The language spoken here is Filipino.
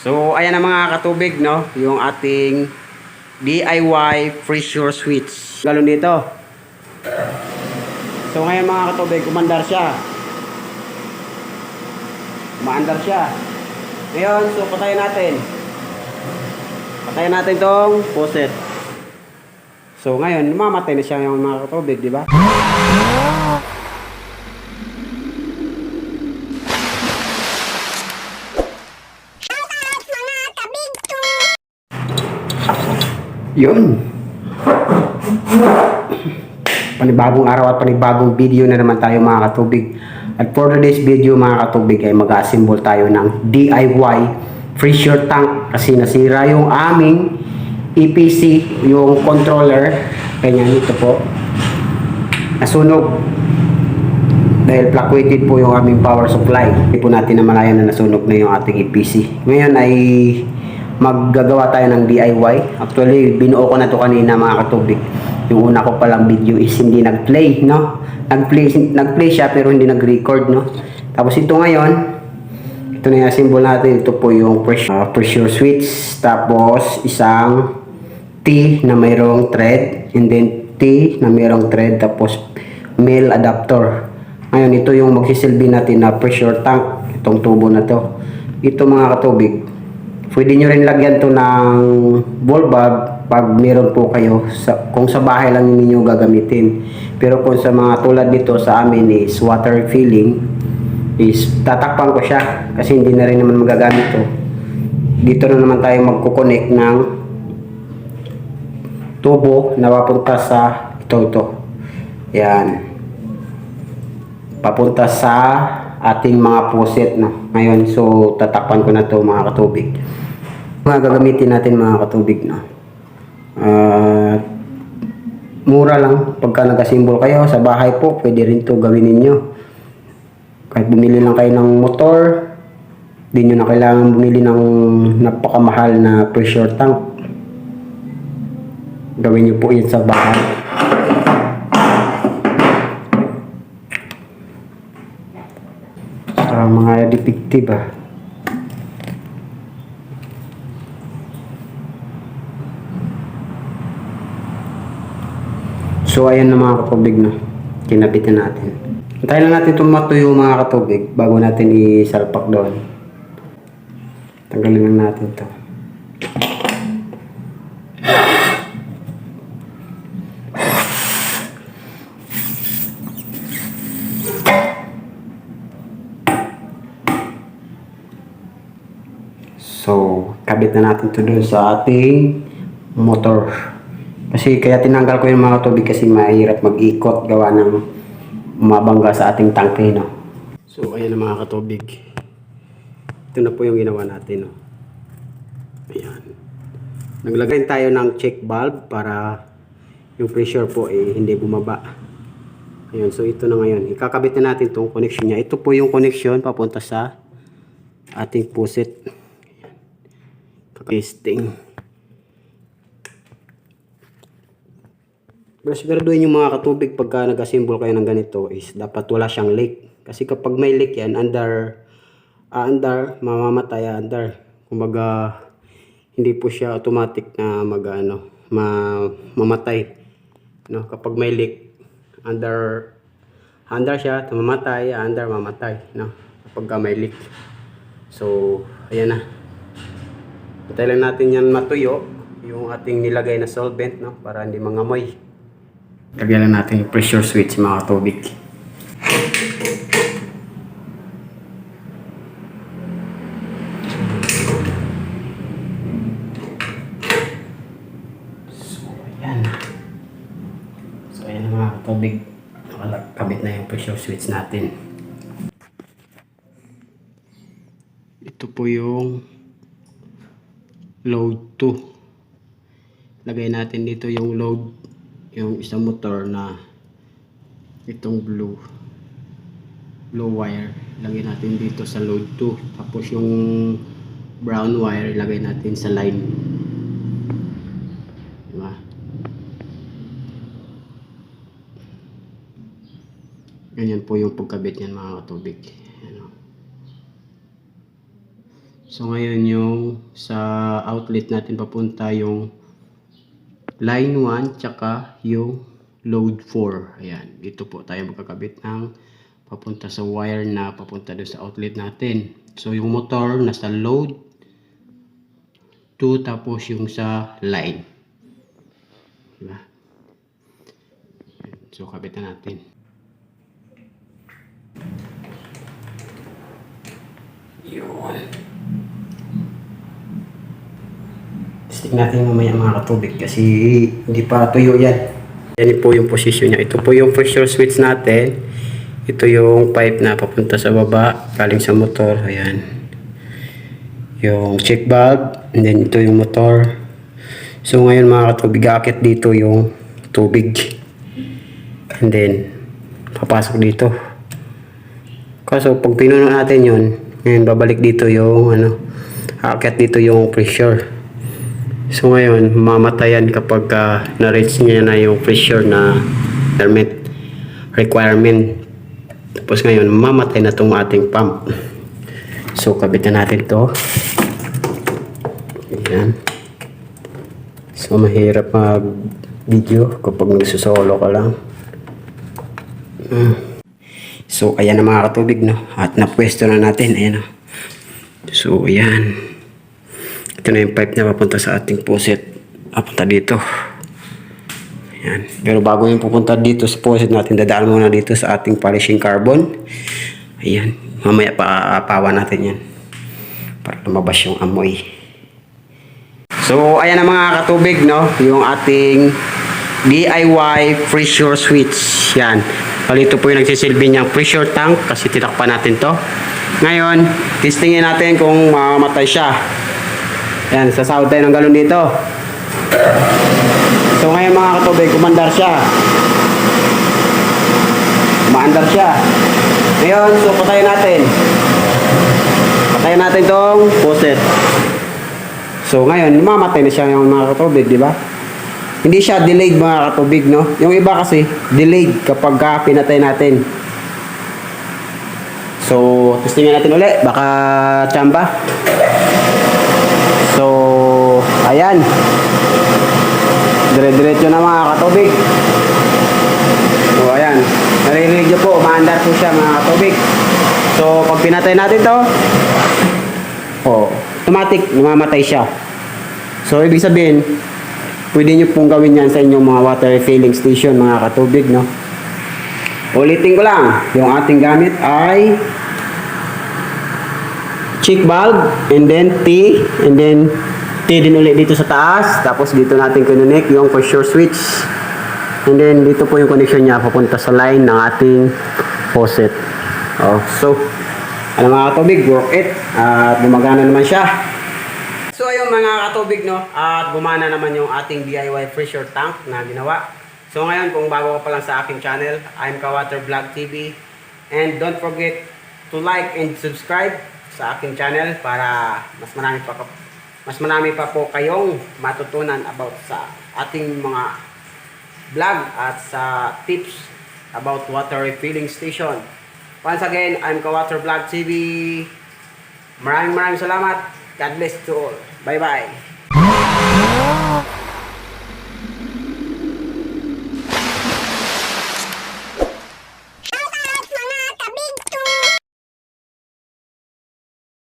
So, ayan na mga katubig, no? Yung ating DIY pressure switch. Galon dito. So, ngayon mga katubig, umandar siya. Umaandar siya. Ngayon, so patayin natin. Patayin natin tong faucet. So, ngayon, mamatay na siya yung mga katubig, di ba? Yun. Panibagong araw at panibagong video na naman tayo mga katubig. At for today's video mga katubig ay mag-assemble tayo ng DIY pressure tank kasi nasira yung aming EPC, yung controller. Ganyan, ito po. Nasunog. Dahil fluctuated po yung aming power supply. Hindi po natin namalayan na nasunog na yung ating EPC. Ngayon ay maggagawa tayo ng DIY. Actually, binuo ko na to kanina mga katubig. Yung una ko palang video is hindi nag-play, no? Nag-play siya pero hindi nag-record, no? Tapos ito ngayon, ito na yung symbol natin. Ito po yung pressure switch. Tapos isang T na mayroong thread. And then T na mayroong thread. Tapos male adapter. Ngayon, ito yung magsisilbi natin na pressure tank. Itong tubo na to. Ito mga katubig. Pwede nyo rin lagyan to ng ball bulb pag meron po kayo kung sa bahay lang ninyo gagamitin. Pero kung sa mga tulad nito sa amin is water filling, is tatakpan ko siya kasi hindi na rin naman magagamit to. Dito na naman tayo magkukonek ng tubo na papunta sa ito. Yan. Papunta sa ating mga faucet, no? Ngayon, so tatakpan ko na to mga katubig. Mga gagamitin natin mga katubig, no? Mura lang pagka nag-assemble kayo sa bahay po, pwede rin to gawin ninyo. Kahit bumili lang kayo ng motor, di nyo na kailangan bumili ng napakamahal na pressure tank. Gawin nyo po yun sa bahay. Mga defective So ayan na mga katubig, no? Kinabit na natin. Antayin na natin itong matuyo mga katubig bago natin isalpak doon. Tanggalin na natin ito. So, kabit na natin ito doon sa ating motor. Kasi kaya tinanggal ko yung mga tubig kasi mahirap mag-ikot gawa ng mabangga sa ating tangke, no? So, ayan na mga katubig. Ito na po yung ginawa natin, no? Ayan. Naglagay tayo ng check valve para yung pressure po hindi bumaba. Ayan, so ito na ngayon. Ikakabit na natin itong connection niya. Ito po yung connection papunta sa ating faucet. Testing. Pero siguraduhin yung mga katubig pagka nag-assemble kayo ng ganito is dapat wala siyang leak. Kasi kapag may leak yan, mamamatay under. Kumbaga, hindi po siya automatic na mamatay. No? Kapag may leak, under siya, mamatay, mamatay. No? Kapag may leak. So, ayan na. Patay lang natin yan matuyo, yung ating nilagay na solvent, no? Para hindi mangamoy. Lagyan lang natin yung pressure switch mga tubig. So, ayan. So, ayan mga tubig. Nakakabit na yung pressure switch natin. Ito po yung load 2. Lagay natin dito yung load, yung isang motor na itong blue wire. Lagay natin dito sa load 2. Tapos yung brown wire ilagay natin sa line. Diba? Ganyan po yung pagkabit niyan mga katubig. So ngayon yung sa outlet natin papunta yung line 1 tsaka yung load 4. Ayan, dito po tayo magkakabit ng papunta sa wire na papunta doon sa outlet natin. So yung motor nasa load 2 tapos yung sa line. Diba? So kabit na natin. Yun. Testing natin mamaya mga katubig kasi hindi pa tuyo yan. Yan po yung position niya. Ito po yung pressure switch natin. Ito yung pipe na papunta sa baba galing sa motor. Ayan. Yung check valve. And then ito yung motor. So ngayon mga katubig, akit dito yung tubig. And then papasok dito. Kaso pag pinuno natin yun, ngayon babalik dito yung akit dito yung pressure. So ngayon, mamatayan kapag na-reach niya na yung pressure na permit requirement. Tapos ngayon, mamatay na itong ating pump. So kabitan natin to. Ayan. So mahirap mag-video kapag nagsusolo ka lang. So ayan na mga katubig, no? At napwesto na natin. Ayan, no? So ayan. Ito na yung pipe na papunta sa ating faucet. Papunta dito. Ayan. Pero bago yung pupunta dito sa faucet natin, dadaan muna dito sa ating polishing carbon. Ayan. Mamaya paapawa natin yan. Para lumabas yung amoy. So, ayan na mga katubig, no? Yung ating DIY pressure switch. Yan. Ito po yung nagsisilbi niyang pressure tank kasi tinakpan natin to. Ngayon, testingin natin kung mamamatay siya. Yan, sasahod tayo ng galon dito. So ngayon mga katubig, kumandar siya. Umaandar siya. Ngayon, so patayin natin. Patayin natin tong faucet. So ngayon, mamatay na siya yung mga katubig, di ba? Hindi siya delayed mga katubig, no? Yung iba kasi, delayed kapag pinatay natin. So, testingin natin ulit. Baka tsamba. So, ayan. Dire-diretso na mga katubig. So, ayan. Naririnig nyo po, umaandar po siya mga katubig. So, pag pinatay natin to, automatic, namamatay siya. So, ibig sabihin, pwede nyo pong gawin yan sa inyong mga water refilling station mga katubig, no? Ulitin ko lang, yung ating gamit ay check valve, and then T, and then T din ulit dito sa taas, tapos dito natin connect yung pressure switch, and then dito po yung connection niya papunta sa line ng ating faucet. So ano mga katubig, work it at gumagana naman siya. So ayun mga katubig, no, at gumana naman yung ating DIY pressure tank na ginawa. So ngayon, kung bago ka pa lang sa aking channel, I'm Kawater Vlog TV, and don't forget to like and subscribe sa aking channel para mas marami pa po kayong matutunan about sa ating mga vlog at sa tips about water refilling station. Once again, I'm Kawater Vlog TV. Maraming salamat. God bless to all. Bye bye.